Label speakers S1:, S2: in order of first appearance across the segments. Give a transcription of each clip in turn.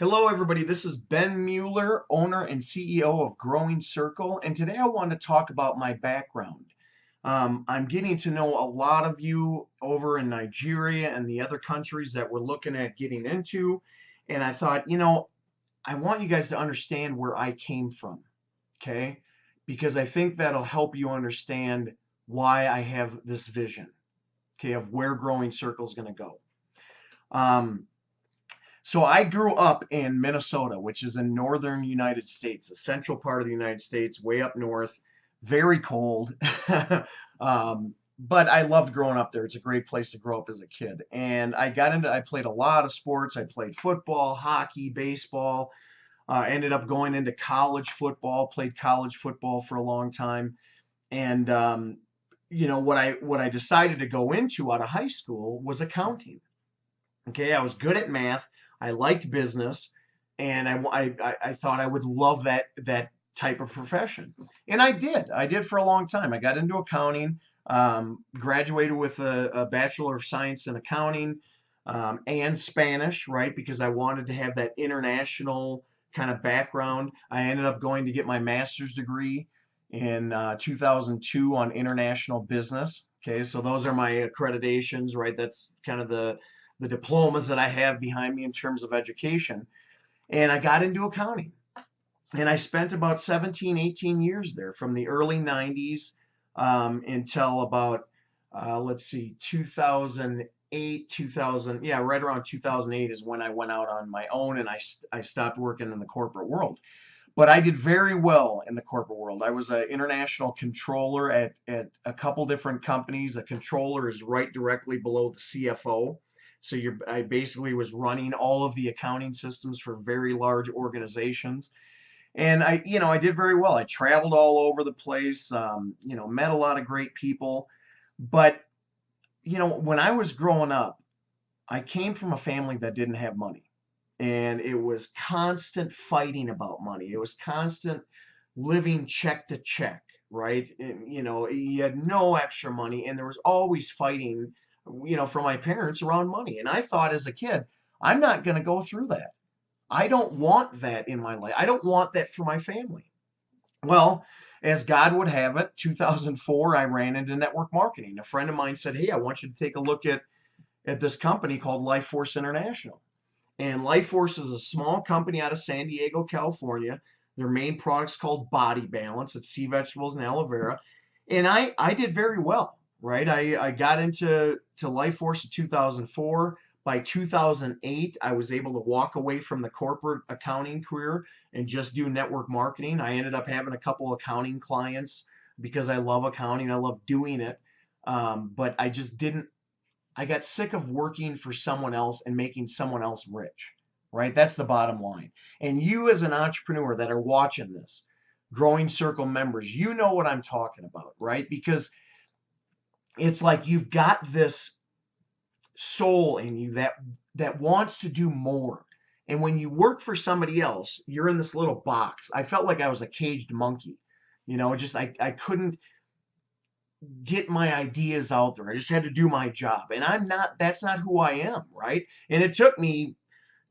S1: Hello, everybody. This is Ben Mueller, owner and CEO of Growing Circle, and today I want to talk about my background. I'm getting to know a lot of you over in Nigeria and the other countries that we're looking at getting into, and I thought, I want you guys to understand where I came from, okay? Because I think that'll help you understand why I have this vision, okay, of where Growing Circle is going to go. So I grew up in Minnesota, which is in northern United States, the central part of the United States, way up north, very cold. But I loved growing up there. It's a great place to grow up as a kid. And I played a lot of sports. I played football, hockey, baseball. Ended up going into college football, played college football for a long time. And what I decided to go into out of high school was accounting. Okay, I was good at math. I liked business, and I thought I would love that type of profession, and I did. I did for a long time. I got into accounting, graduated with a Bachelor of Science in accounting, and Spanish, right? Because I wanted to have that international kind of background. I ended up going to get my master's degree in 2002 on international business. Okay, so those are my accreditations, right? That's kind of the diplomas that I have behind me in terms of education. And I got into accounting. And I spent about 17, 18 years there from the early 90s until about, let's see, 2008, 2000, yeah, right around 2008 is when I went out on my own and I stopped working in the corporate world. But I did very well in the corporate world. I was an international controller at a couple different companies. A controller is right directly below the CFO. So I basically was running all of the accounting systems for very large organizations. And I did very well. I traveled all over the place, met a lot of great people. But, when I was growing up, I came from a family that didn't have money. And it was constant fighting about money. It was constant living check to check, right? And, you had no extra money, and there was always fighting, from my parents around money. And I thought as a kid, I'm not going to go through that. I don't want that in my life. I don't want that for my family. Well, as God would have it, 2004, I ran into network marketing. A friend of mine said, "Hey, I want you to take a look at this company called Life Force International." And Life Force is a small company out of San Diego, California. Their main product's called Body Balance. It's sea vegetables and aloe vera. And I did very well, right? I got into Life Force in 2004. By 2008, I was able to walk away from the corporate accounting career and just do network marketing. I ended up having a couple accounting clients because I love accounting. I love doing it. But I just didn't I got sick of working for someone else and making someone else rich, right? That's the bottom line. And you, as an entrepreneur that are watching this, Growing Circle members, you know what I'm talking about, right? Because it's like you've got this soul in you that wants to do more. And when you work for somebody else, you're in this little box. I felt like I was a caged monkey. Just I couldn't get my ideas out there. I just had to do my job. And that's not who I am, right? And it took me,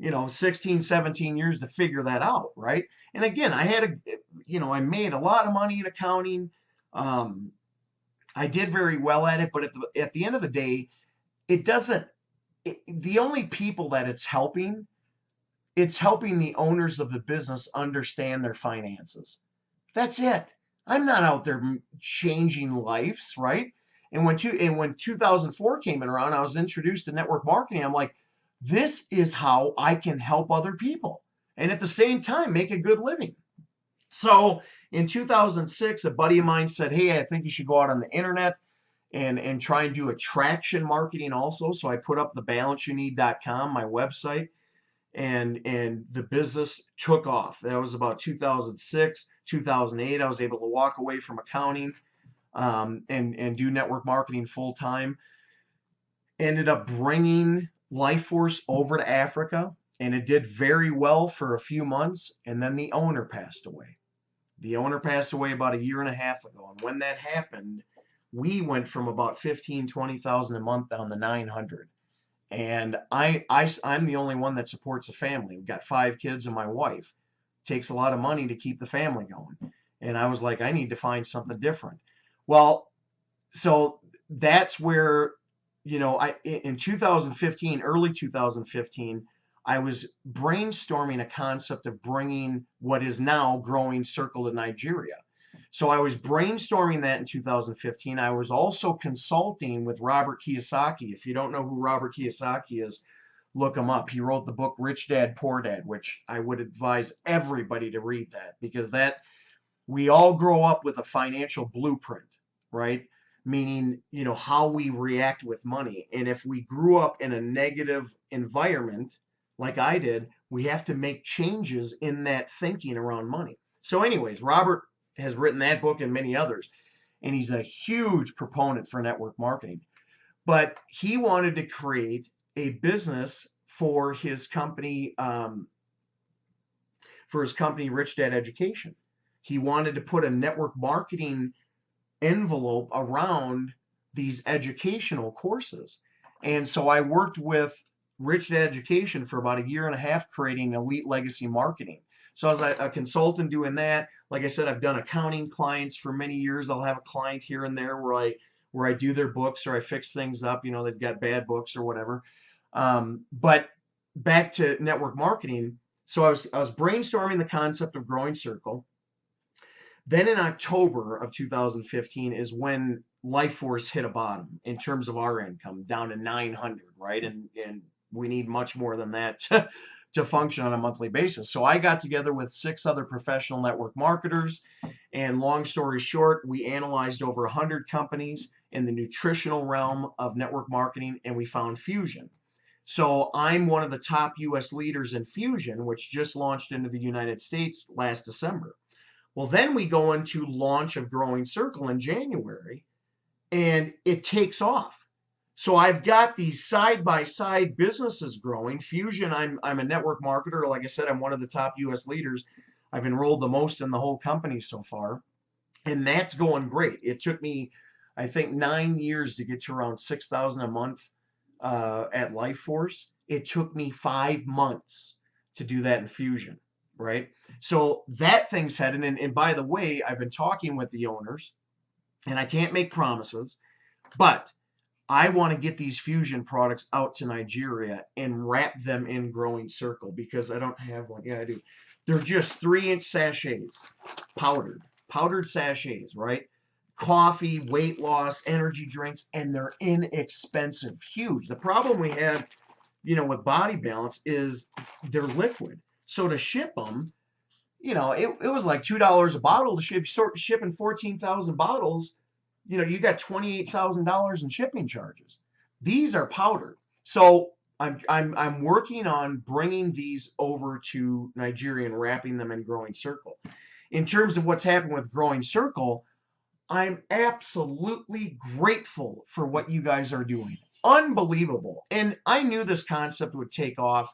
S1: 16, 17 years to figure that out, right? And again, I made a lot of money in accounting. I did very well at it, but at the end of the day, the only people that it's helping the owners of the business understand their finances. That's it. I'm not out there changing lives, right? And when 2004 came in around, I was introduced to network marketing. I'm like, this is how I can help other people, and at the same time make a good living. So in 2006, a buddy of mine said, "Hey, I think you should go out on the internet and try and do attraction marketing also." So I put up the balanceyouneed.com, my website, and the business took off. That was about 2006, 2008. I was able to walk away from accounting and do network marketing full time. Ended up bringing Life Force over to Africa, and it did very well for a few months. And then the owner passed away. The owner passed away about a year and a half ago. And when that happened, we went from about 15, 20,000 a month down to 900. And I'm the only one that supports a family. We've got 5 kids and my wife. Takes a lot of money to keep the family going. And I was like, I need to find something different. Well, so that's where, in 2015, early 2015, I was brainstorming a concept of bringing what is now Growing Circle to Nigeria. So I was brainstorming that in 2015. I was also consulting with Robert Kiyosaki. If you don't know who Robert Kiyosaki is, look him up. He wrote the book Rich Dad Poor Dad, which I would advise everybody to read that, because that we all grow up with a financial blueprint, right? Meaning, how we react with money. And if we grew up in a negative environment, like I did, we have to make changes in that thinking around money. So, anyways, Robert has written that book and many others, and he's a huge proponent for network marketing. But he wanted to create a business for his company, Rich Dad Education. He wanted to put a network marketing envelope around these educational courses. And so I worked with Rich Dad Education for about a year and a half creating Elite Legacy Marketing. So I was a consultant doing that. Like I said, I've done accounting clients for many years. I'll have a client here and there where I do their books or I fix things up. They've got bad books or whatever. But back to network marketing. So I was brainstorming the concept of Growing Circle. Then in October of 2015 is when LifeForce hit a bottom in terms of our income, down to 900, right? And we need much more than that to function on a monthly basis. So I got together with 6 other professional network marketers, and long story short, we analyzed over 100 companies in the nutritional realm of network marketing, and we found Fusion. So I'm one of the top US leaders in Fusion, which just launched into the United States last December. Well, then we go into launch of Growing Circle in January, and it takes off. So I've got these side-by-side businesses growing. Fusion, I'm a network marketer. Like I said, I'm one of the top US leaders. I've enrolled the most in the whole company so far, and that's going great. It took me, I think, 9 years to get to around 6,000 a month at LifeForce. It took me 5 months to do that in Fusion, right? So that thing's headed. And by the way, I've been talking with the owners, and I can't make promises, but I want to get these Fusion products out to Nigeria and wrap them in Growing Circle, because I don't have one. Yeah, I do. They're just 3-inch sachets, powdered sachets, right? Coffee, weight loss, energy drinks, and they're inexpensive, huge. The problem we had, with Body Balance is they're liquid. So to ship them, it was like $2 a bottle to ship. Shipping 14,000 bottles, you got $28,000 in shipping charges. These are powdered. So I'm working on bringing these over to Nigeria and wrapping them in Growing Circle. In terms of what's happened with Growing Circle, I'm absolutely grateful for what you guys are doing. Unbelievable. And I knew this concept would take off.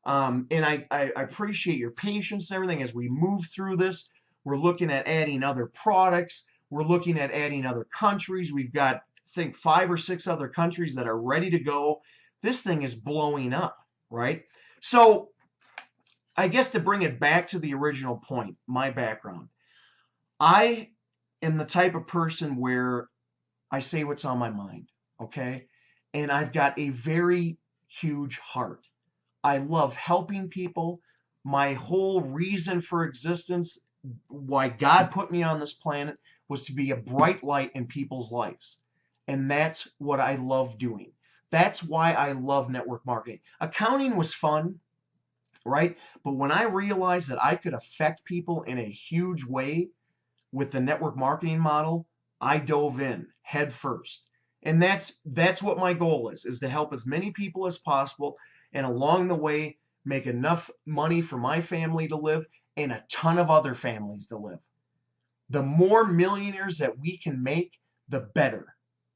S1: And I appreciate your patience and everything as we move through this. We're looking at adding other products. We're looking at adding other countries. We've got, I think, 5 or 6 other countries that are ready to go. This thing is blowing up, right? So I guess to bring it back to the original point, my background, I am the type of person where I say what's on my mind, okay? And I've got a very huge heart. I love helping people. My whole reason for existence, why God put me on this planet, was to be a bright light in people's lives. And that's what I love doing. That's why I love network marketing. Accounting was fun, right? But when I realized that I could affect people in a huge way with the network marketing model, I dove in head first. And that's what my goal is to help as many people as possible, and along the way make enough money for my family to live and a ton of other families to live. The more millionaires that we can make, the better,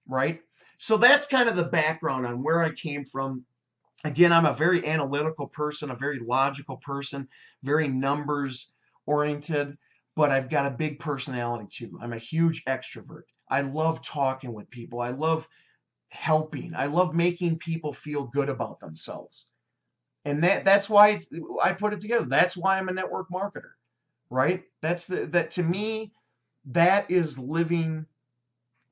S1: right? So that's kind of the background on where I came from. Again, I'm a very analytical person, a very logical person, very numbers oriented, but I've got a big personality too. I'm a huge extrovert. I love talking with people. I love helping. I love making people feel good about themselves. And that's why I put it together. That's why I'm a network marketer, right? That to me, that is living,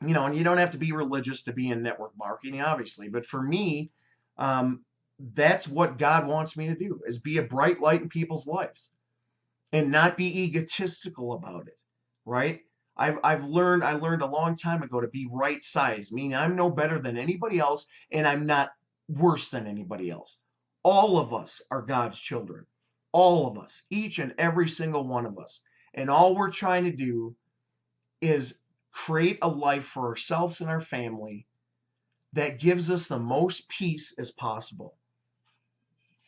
S1: and you don't have to be religious to be in network marketing, obviously. But for me, um, that's what God wants me to do, is be a bright light in people's lives and not be egotistical about it, right? I learned a long time ago to be right sized, meaning I'm no better than anybody else and I'm not worse than anybody else. All of us are God's children. All of us, each and every single one of us. And all we're trying to do is create a life for ourselves and our family that gives us the most peace as possible,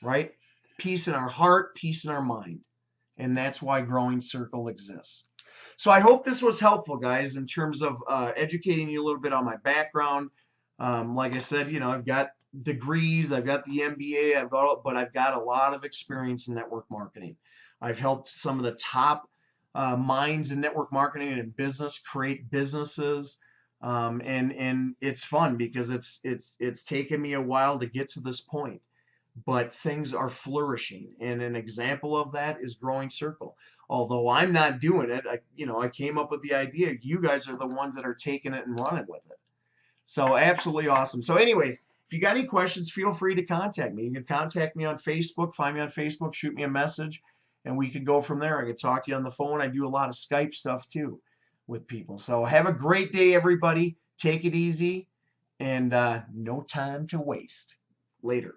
S1: right? Peace in our heart, peace in our mind. And that's why Growing Circle exists. So I hope this was helpful, guys, in terms of educating you a little bit on my background. Like I said, I've got degrees, I've got the MBA, but I've got a lot of experience in network marketing. I've helped some of the top minds in network marketing and business create businesses, and it's fun because it's taken me a while to get to this point, but things are flourishing. And an example of that is Growing Circle. Although I'm not doing it, I came up with the idea. You guys are the ones that are taking it and running with it. So absolutely awesome. So anyways, if you got any questions, feel free to contact me. You can contact me on Facebook, find me on Facebook, shoot me a message, and we can go from there. I can talk to you on the phone. I do a lot of Skype stuff too with people. So have a great day, everybody. Take it easy, and no time to waste. Later.